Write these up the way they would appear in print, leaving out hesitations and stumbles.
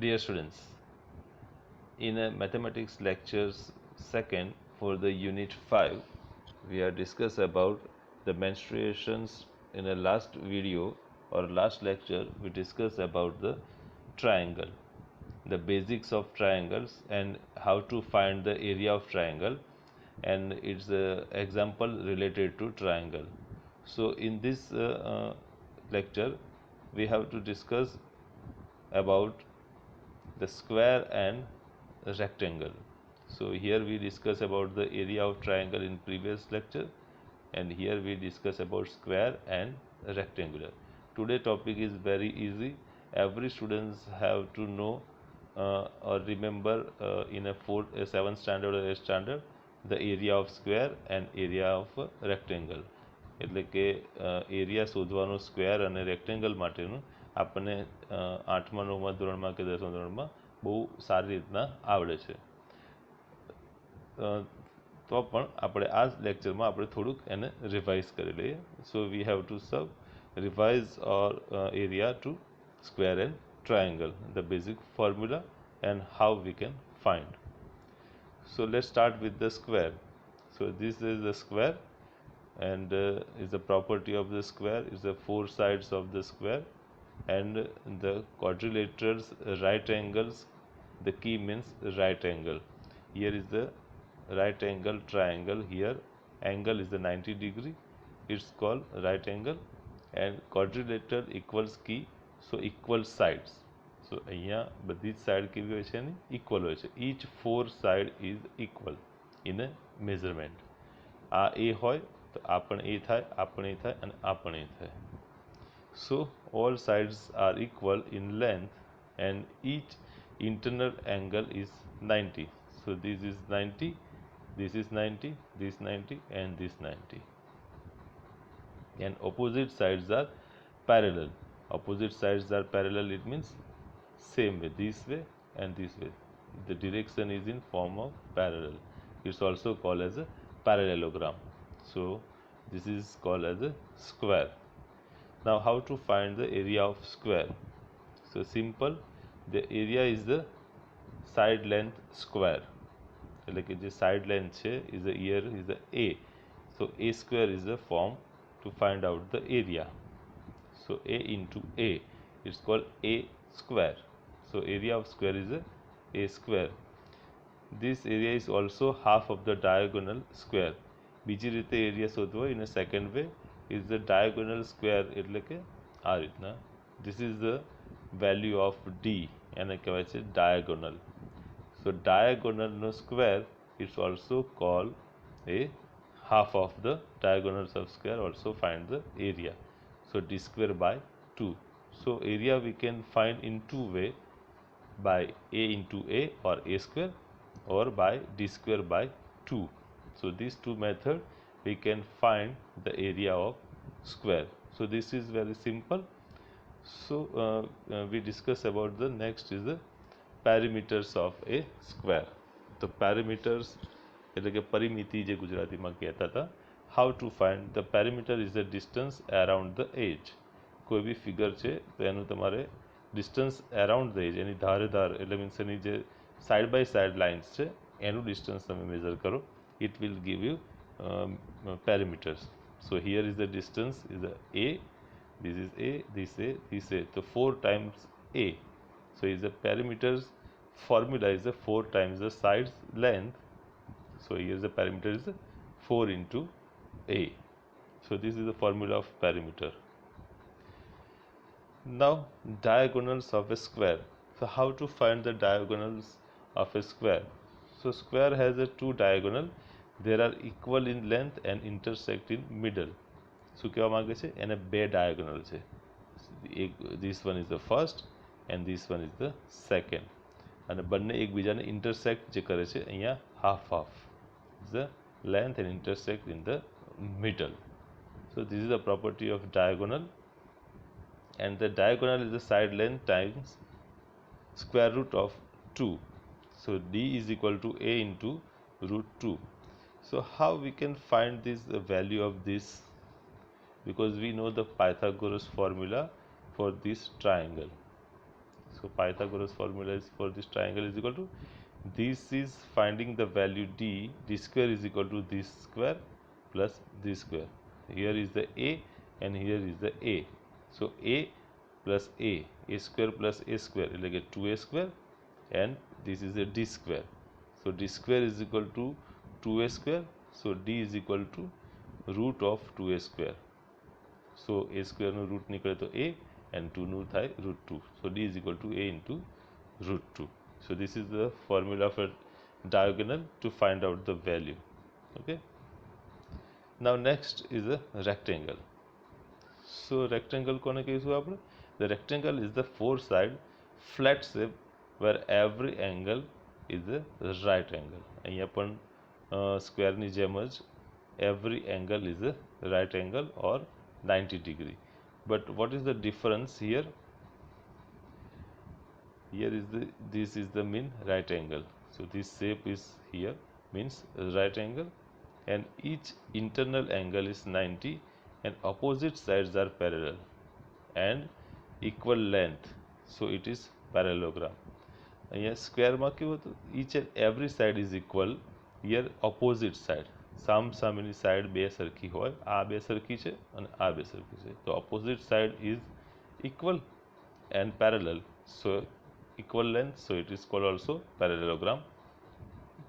Dear students, in a mathematics lectures second for the unit 5, we are discuss about the menstruations. In a last video or last lecture, we discussed about the triangle, the basics of triangles and how to find the area of triangle, and it's a example related to triangle. So in this lecture, we have to discuss about the square and rectangle. So here we discuss about the area of triangle in previous lecture, and here we discuss about square and rectangular. Today topic is very easy. Every students have to know or remember in a 7th standard or 8th standard the area of square and area of rectangle. એટલે કે area શોધવાનું square અને rectangle માટેનું આપણને 8મા 9મા ધોરણમાં કે 10મા ધોરણમાં બહુ સારી રીતના આવડે છે. તો પણ આપણે આ લેક્ચરમાં આપણે થોડુંક એને રિવાઇઝ કરી લઈએ. So we have to revise our area to square and triangle, the basic formula and how we can find. So let's start with the square. So this is the square, and is the property of the square is the four sides of the square and the quadrilaterals, right angles. The key means right angle. Here is the right angle triangle. Here angle is the 90 degree, it's called right angle, and quadrilateral equals key, so equal sides. So અહીંયા બધી જ side કેવી હોય છે એની equal હોય છે. each four side is equal in a measurement. આ A હોય તો આ પણ A થાય, આ પણ A થાય અને આ પણ A થાય. So all sides are equal in length and each internal angle is 90. So this is 90, this is 90, this 90 and this 90. And opposite sides are parallel. Opposite sides are parallel, it means same way, this way and this way. The direction is in form of parallel. It's also called as a parallelogram. So this is called as a square. Now how to find the area of square? So simple, the area is the side length square. એટલે કે જે side length છે is the here is the A. So A square is the form to find out the area. So A into A, it's called A square. So area of square is A square. This area is also half of the diagonal square. બીજી રીતે area શોધવો in a second way is the diagonal square, એટલે કે આ રીતના. This is the value of D, એને કહેવાય છે diagonal. So diagonal no square is also called a half of the diagonals of square, also find the area. So D square by 2. So area we can find in two way, by A into A or A square, or by D square by 2. So these two methods we can find the area of square. So this is very simple. So we discuss about the next is the perimeters of a square. So perimeters એટલે કે પરિમિતિ જે ગુજરાતીમાં કહેતા હતા. How to find the perimeter is the distance around the edge. કોઈ બી figure છે તો એનું તમારે ડિસ્ટન્સ અરાઉન્ડ ધ એજ, એની ધારે ધાર એટલે મીન્સ એની જે સાઈડ બાય સાઈડ લાઇન્સ છે એનું ડિસ્ટન્સ તમે મેઝર કરો. It will give you perimeters. So here is the distance is the A, this is A, this A, this A. So 4 times A. So is the perimeters formula is the 4 times the sides length. So here the perimeter is 4 into A. So this is the formula of perimeter. Now diagonals of a square. So how to find the diagonals of a square? So square has a two diagonal. There are equal in length and intersect in middle. શું કહેવા માંગે છે? એને બે diagonal છે. This one is the first and this one is the second. અને બંને એકબીજાને intersect જે કરે છે અહીંયા half half. The length and intersect in the middle. So this is the property of diagonal, and the diagonal is the side length times square root of 2. So D is equal to A into root 2. So how we can find this the value of this? Because we know the Pythagoras formula for this triangle. So Pythagoras formula is for this triangle is equal to, this is finding the value d square is equal to this square plus this square. Here is the a and here is the a. So a plus a square plus a square એટલે કે 2a square, and this is a d square. So d square is equal to 2a square. So d is equal to root of 2a square. So a square no root નીકળે તો a and 2 નું થાય root 2. So d is equal to a into root 2. So this is the formula for diagonal to find out the value. Okay. Now next is a rectangle. So rectangle કોને કહીશું આપણે? The rectangle is the four side flat shape where every angle is a right angle. અહીંયા પણ square ની જેમ જ every angle is a right angle or 90 degree. But what is the difference here? Here is this is the mean right angle. So this shape is here means right angle, and each internal angle is 90 and opposite sides are parallel and equal length. So it is parallelogram. અહીંયા square માં કેવું હતું? Each and every side is equal. Here opposite side, સામસામેની side બે સરખી હોય, આ બે સરખી છે અને આ બે સરખી છે. તો opposite side is equal and parallel. So equal length, so it is called also parallelogram.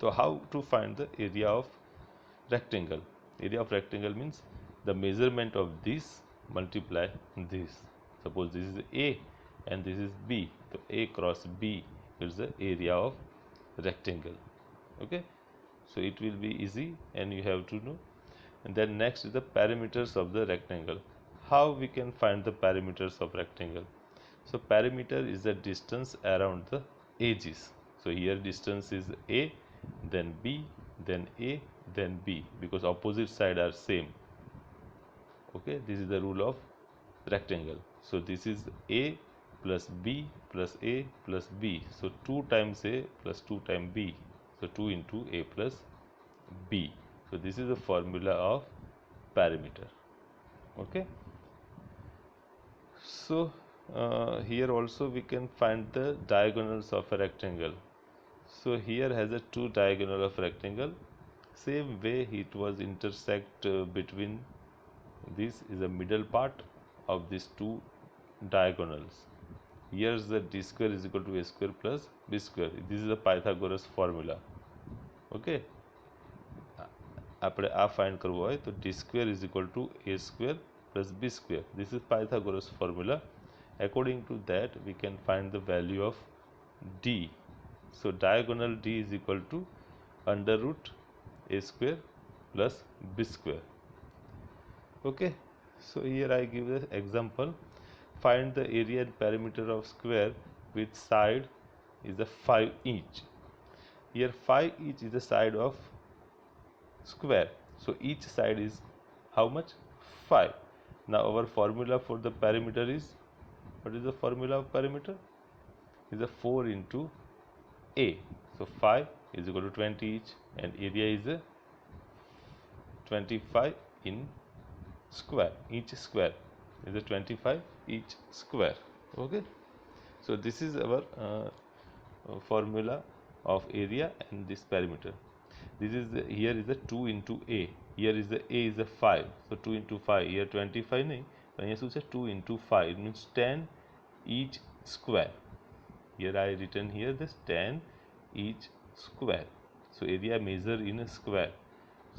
So how to find the area of rectangle? Area of rectangle means the measurement of this multiply this. Suppose this is A and this is B. So A cross B is the area of rectangle. Okay. So it will be easy and you have to know. And then next is the perimeters of the rectangle. How we can find the perimeters of rectangle? So perimeter is the distance around the edges. So here distance is A, then B, then A, then B, because opposite side are same. Okay, this is the rule of rectangle. So this is A plus B plus A plus B. So 2 times A plus 2 times B. So 2 into A plus B. So this is the formula of perimeter. Okay. So here also we can find the diagonals of a rectangle. So here has a 2 diagonal of rectangle. Same way it was intersect between this is the middle part of these 2 diagonals. Here's the d square is equal to a square plus b square. This is the Pythagoras formula. Okay. આપણે આ find કરવો હોય તો d square is equal to a square plus b square. This is Pythagoras formula. According to that we can find the value of d. So diagonal d is equal to under root a square plus b square. Okay. So here I give the example. Find the area and perimeter of square with side is the 5 each. Here 5 each is the side of square. So each side is how much? 5. Now our formula for the perimeter is, what is the formula of perimeter? Is a 4 into A. So 5 is equal to 20 each and area is a 25 in square. Each square is a 25 each square. Okay. So this is our formula of area and this perimeter. This is the, here is the 2 into A. Here is the A is the 5. So 2 into 5. Here 25 nahi. So here શું છે 2 into 5. It means 10 each square. Here I written here this 10 each square. So area measure in a square.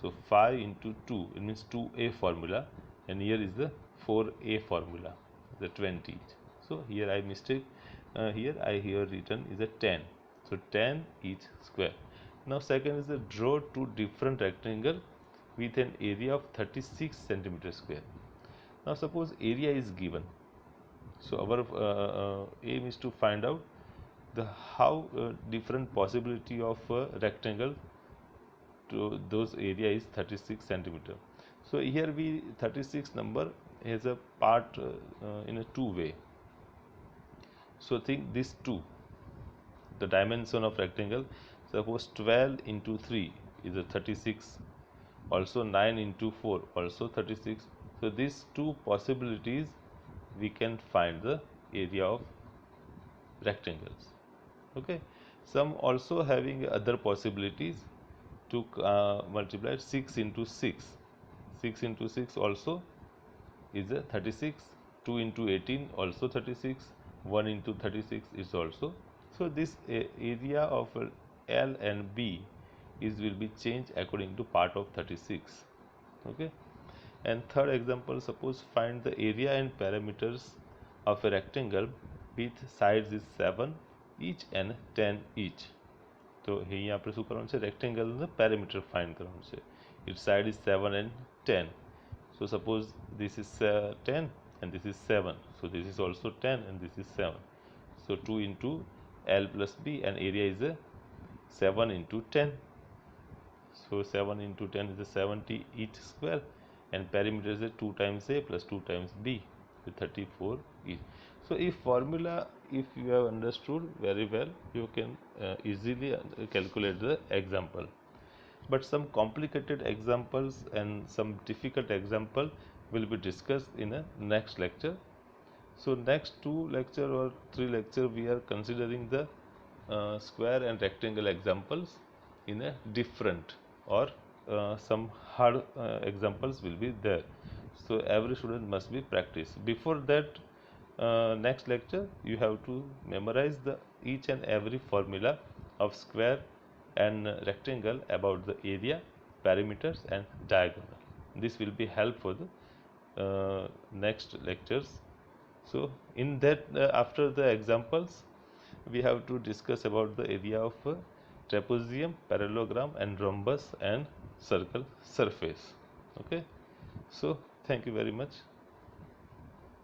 So 5 into 2. It means 2A formula. And here is the 4A formula. The 20 each. So here I mistake. Here I here written is a 10. So 10 each square. Now second is the draw two different rectangle with an area of 36 centimeter square. Now suppose area is given. So our aim is to find out the how different possibility of rectangle to those area is 36 centimeter. So here we 36 number has a part in a two way. So think this 2, the dimension of rectangle. Suppose 12 into 3 is a 36, also 9 into 4 also 36. So these two possibilities we can find the area of rectangles. Okay, some also having other possibilities to multiply 6 into 6. 6 into 6 also is a 36. 2 into 18 also 36. 1 into 36 is also. So this area of L and B is will be changed according to part of 36. Okay. And third example, suppose find the area and perimeters of a rectangle with sides is 7 each and 10 each. તો અહીં આપણે શું કરવાનું છે, રેક્ટેંગલનું perimeter find કરવાનું છે. Its side is 7 and 10. So suppose this is 10 and this is 7. So this is also 10 and this is 7. So 2 into L plus B, and area is 7 into 10. So 7 into 10 is 70 each square, and perimeter is 2 times A plus 2 times B, with 34 each. So if formula, if you have understood very well, you can easily calculate the example. But some complicated examples and some difficult example will be discussed in a next lecture. So next 2 lecture or 3 lecture we are considering the square and rectangle examples in a different, or some hard examples will be there. So every student must be practice. Before that, next lecture you have to memorize the each and every formula of square and rectangle about the area, perimeters and diagonal. This will be help for the next lectures. So in that, after the examples, we have to discuss about the area of trapezium, parallelogram and rhombus and circle surface. Okay, so thank you very much.